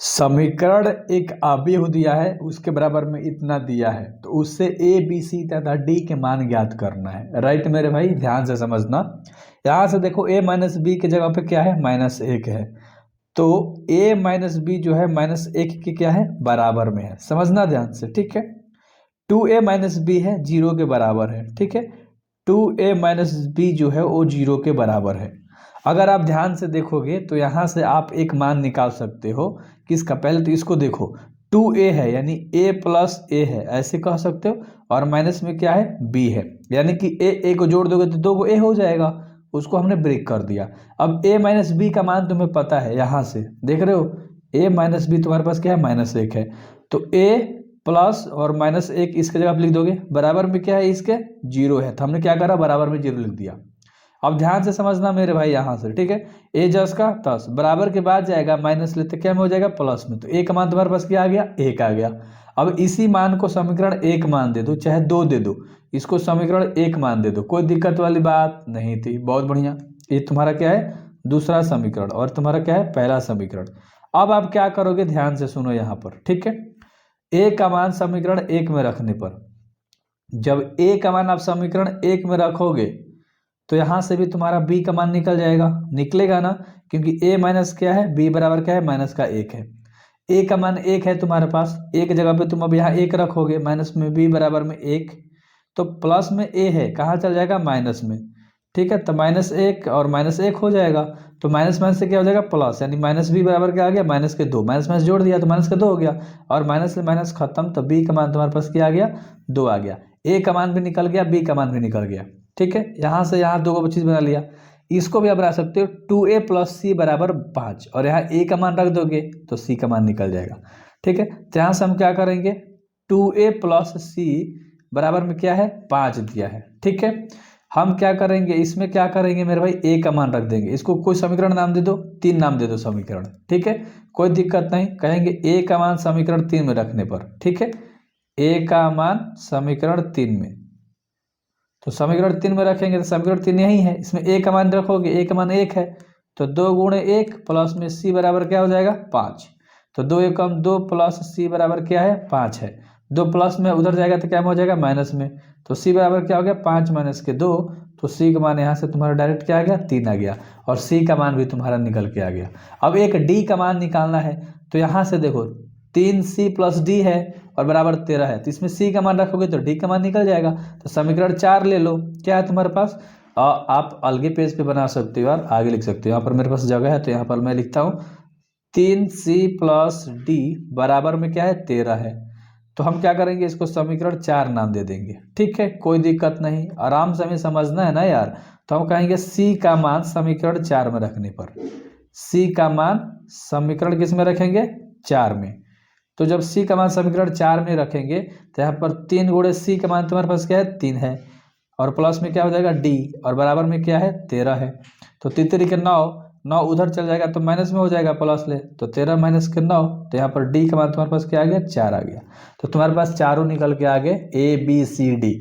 समीकरण एक अवयव दिया है, उसके बराबर में इतना दिया है, तो उससे ए बी सी तथा डी के मान ज्ञात करना है। राइट मेरे भाई, ध्यान से समझना। यहाँ से देखो a माइनस बी की जगह पे क्या है, -1 है, तो a माइनस बी जो है -1 के क्या है, बराबर में है। समझना ध्यान से, ठीक है। 2a माइनस बी है, 0 के बराबर है, ठीक है। 2a माइनस बी जो है वो 0 के बराबर है। अगर आप ध्यान से देखोगे तो यहाँ से आप एक मान निकाल सकते हो किसका। पहले तो इसको देखो, 2a है यानी a प्लस a है, ऐसे कह सकते हो। और माइनस में क्या है, b है, यानी कि a को जोड़ दोगे तो 2 को a हो जाएगा, उसको हमने ब्रेक कर दिया। अब a माइनस बी का मान तुम्हें पता है, यहाँ से देख रहे हो a माइनस बी तुम्हारे पास क्या है, -1 है, तो a प्लस और -1 इसके जगह आप लिख दोगे, बराबर में क्या है इसके, 0 है, तो हमने क्या करा, बराबर में 0 लिख दिया। अब ध्यान से समझना मेरे भाई, यहाँ से ठीक है, ए जस का तस, बराबर के बाद जाएगा माइनस लेते क्या में हो जाएगा, प्लस में, तो ए का मान तुम्हारे पास क्या आ गया, 1 आ गया। अब इसी मान को समीकरण 1 मान दे दो, चाहे 2 दे दो, इसको समीकरण 1 मान दे दो, कोई दिक्कत वाली बात नहीं थी। बहुत बढ़िया, ये तुम्हारा क्या है, दूसरा समीकरण, और तुम्हारा क्या है, पहला समीकरण। अब आप क्या करोगे, ध्यान से सुनो यहाँ पर, ठीक है। ए का मान समीकरण 1 में रखने पर, जब ए का मान आप समीकरण 1 में रखोगे तो यहाँ से भी तुम्हारा b का मान निकल जाएगा, निकलेगा ना, क्योंकि a माइनस क्या है, b बराबर क्या है, -1 है। a का मान 1 है तुम्हारे पास, एक जगह पे तुम अब यहाँ 1 रखोगे, माइनस में b बराबर में 1, तो प्लस में a है, कहाँ चल जाएगा, माइनस में, ठीक है। तो -1 और -1 हो जाएगा, तो माइनस माइनस से क्या हो जाएगा, प्लस, यानी -b बराबर क्या आ गया, -2, माइनस माइनस जोड़ दिया तो -2 हो गया, और माइनस से माइनस खत्म, तो b का मान तुम्हारे पास क्या आ गया, 2 आ गया। a का मान भी निकल गया, b का मान भी निकल गया, ठीक है। यहाँ से यहाँ 2 को चीज बना लिया। इसको भी आप बना सकते हो, 2a प्लस सी बराबर 5, और यहाँ a का मान रख दोगे तो c का मान निकल जाएगा, ठीक है। तो यहाँ से हम क्या करेंगे, 2a प्लस सी बराबर में क्या है, 5 दिया है, ठीक है। हम क्या करेंगे, इसमें क्या करेंगे मेरे भाई, a का मान रख देंगे, इसको कोई समीकरण नाम दे दो, 3 नाम दे दो समीकरण, ठीक है, कोई दिक्कत नहीं। कहेंगे a का मान समीकरण 3 में रखने पर, ठीक है, a का मान समीकरण 3 में, तो समीकरण 3 में रखेंगे तो समीकरण 3 यही है, इसमें a का मान रखोगे, a का मान 1 है, तो 2 गुणे 1 प्लस में c बराबर क्या हो जाएगा, 5, तो 2 एकम 2 प्लस c बराबर क्या है, 5 है। 2 प्लस में उधर जाएगा तो क्या में हो जाएगा, माइनस में, तो c बराबर क्या हो गया, 5 माइनस के 2, तो c का मान यहाँ से तुम्हारा डायरेक्ट क्या आ गया, 3 आ गया, और c का मान भी तुम्हारा निकल के आ गया। अब एक d का मान निकालना है, तो यहाँ से देखो 3c प्लस d है और बराबर 13 है, तो इसमें c का मान रखोगे तो d का मान निकल जाएगा। तो समीकरण 4 ले लो, क्या है तुम्हारे पास, आप अलगे पेज पे बना सकते हो और आगे लिख सकते हो। यहाँ पर मेरे पास जगह है तो यहाँ पर मैं लिखता हूँ 3c प्लस d बराबर में क्या है, 13 है। तो हम क्या करेंगे, इसको समीकरण 4 नाम दे देंगे, ठीक है, कोई दिक्कत नहीं, आराम से हमें समझना है ना यार। तो हम कहेंगे c का मान समीकरण 4 में रखने पर, c का मान समीकरण किस में रखेंगे, 4 में। तो जब c का मान समीकरण 4 में रखेंगे तो यहाँ पर 3 गुणे c का मान तुम्हारे पास क्या है, 3 है, और प्लस में क्या हो जाएगा d, और बराबर में क्या है, 13 है। तो 3 3 9 उधर चल जाएगा तो माइनस में हो जाएगा, प्लस ले तो 13 माइनस के 9, तो यहाँ पर d का मान तुम्हारे पास क्या आ गया, 4 आ गया। तो तुम्हारे पास चारों निकल के आ गए, a b c d।